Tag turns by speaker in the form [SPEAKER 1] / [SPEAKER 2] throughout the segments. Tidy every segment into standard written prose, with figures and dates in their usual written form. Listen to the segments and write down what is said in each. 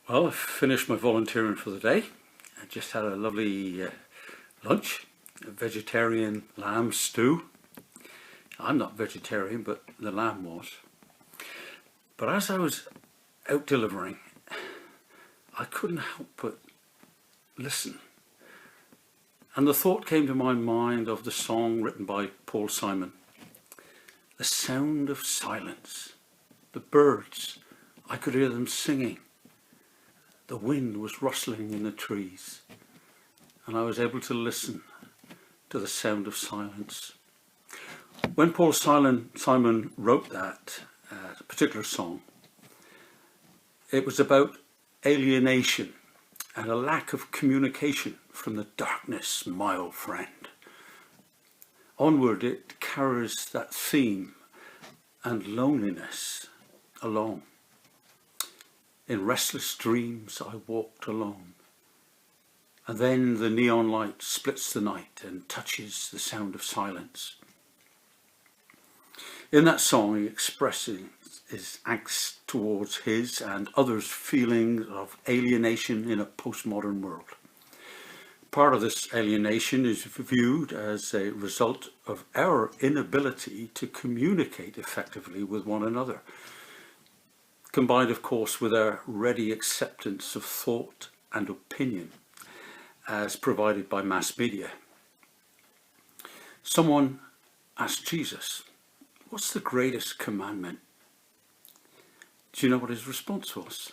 [SPEAKER 1] Well, I've finished my volunteering for the day. I just had a lovely lunch, a vegetarian lamb stew. I'm not vegetarian, but the lamb was. But as I was out delivering, I couldn't help but listen. And the thought came to my mind of the song written by Paul Simon. The sound of silence. The birds, I could hear them singing. The wind was rustling in the trees, and I was able to listen to the sound of silence. When Paul Simon wrote that particular song, it was about alienation and a lack of communication from the darkness, my old friend. Onward, it carries that theme and loneliness along. In restless dreams I walked alone. And then the neon light splits the night and touches the sound of silence. In that song he expresses his angst towards his and others' feelings of alienation in a postmodern world. Part of this alienation is viewed as a result of our inability to communicate effectively with one another, combined of course with our ready acceptance of thought and opinion as provided by mass media. Someone asked Jesus, "What's the greatest commandment?" Do you know what his response was?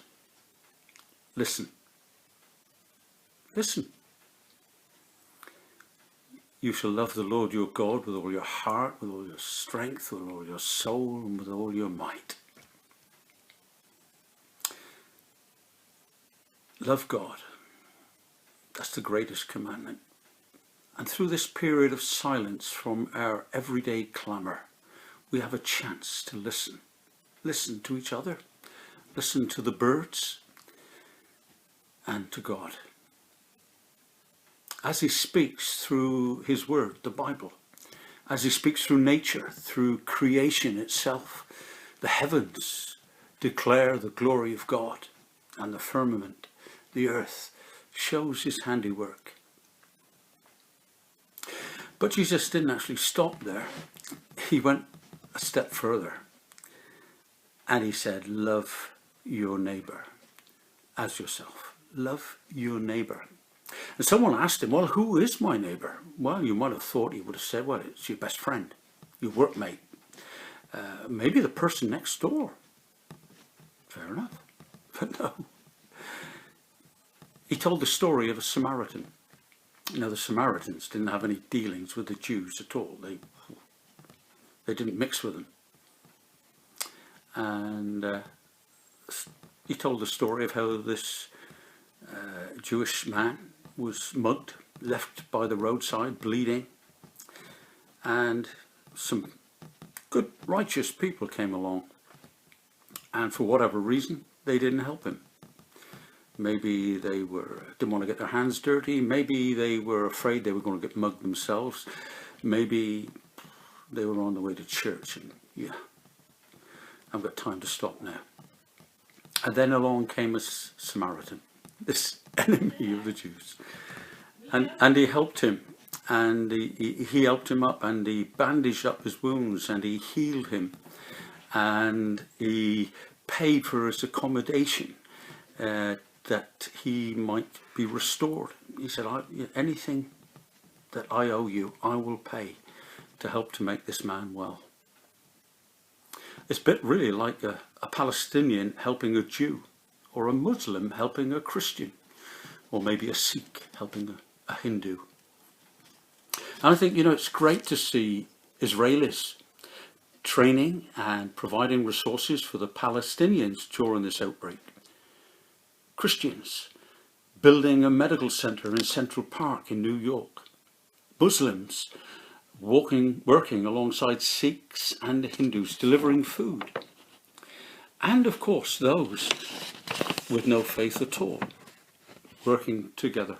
[SPEAKER 1] Listen. Listen. You shall love the Lord your God with all your heart, with all your strength, with all your soul, and with all your might. Love God. That's the greatest commandment. And through this period of silence from our everyday clamour, we have a chance to listen. Listen to each other. Listen to the birds and to God. As he speaks through his word, the Bible, as he speaks through nature, through creation itself, the heavens declare the glory of God, and the firmament, the earth, shows his handiwork. But Jesus didn't actually stop there. He went a step further and he said, love your neighbour as yourself. Love your neighbour. And someone asked him, well, who is my neighbour? Well, you might have thought he would have said, well, it's your best friend, your workmate, maybe the person next door. Fair enough. But no. He told the story of a Samaritan. You know, the Samaritans didn't have any dealings with the Jews at all. They didn't mix with them. And he told the story of how this Jewish man was mugged, left by the roadside, bleeding. And some good, righteous people came along. And for whatever reason, they didn't help him. Maybe they didn't want to get their hands dirty. Maybe they were afraid they were going to get mugged themselves. Maybe they were on the way to church. And yeah, I've got time to stop now. And then along came a Samaritan, this enemy of the Jews. And he helped him. And he helped him up, and he bandaged up his wounds, and he healed him. And he paid for his accommodation, that he might be restored. He said, anything that I owe you, I will pay to help to make this man well. It's a bit really like a Palestinian helping a Jew, or a Muslim helping a Christian, or maybe a Sikh helping a Hindu. And I think, it's great to see Israelis training and providing resources for the Palestinians during this outbreak. Christians building a medical centre in Central Park in New York. Muslims working alongside Sikhs and Hindus, delivering food. And of course those with no faith at all, working together.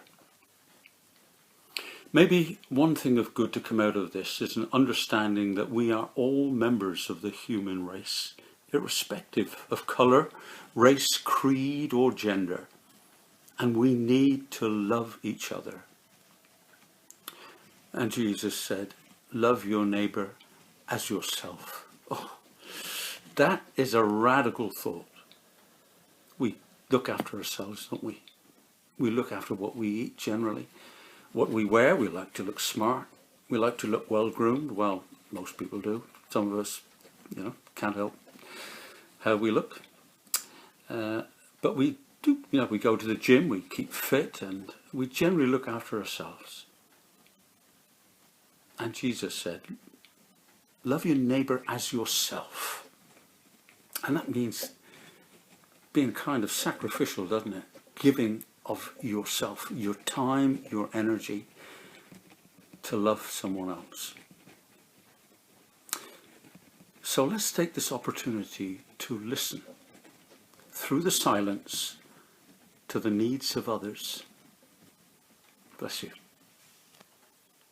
[SPEAKER 1] Maybe one thing of good to come out of this is an understanding that we are all members of the human race, irrespective of colour, race, creed or gender. And we need to love each other. And Jesus said, love your neighbour as yourself. Oh, that is a radical thought. We look after ourselves, don't we? We look after what we eat generally. What we wear, we like to look smart. We like to look well groomed. Well, most people do. Some of us, can't help how we look. But we do, we go to the gym, we keep fit, and we generally look after ourselves. And Jesus said, love your neighbour as yourself. And that means being kind of sacrificial, doesn't it? Giving of yourself, your time, your energy to love someone else. So let's take this opportunity to listen through the silence to the needs of others. Bless you.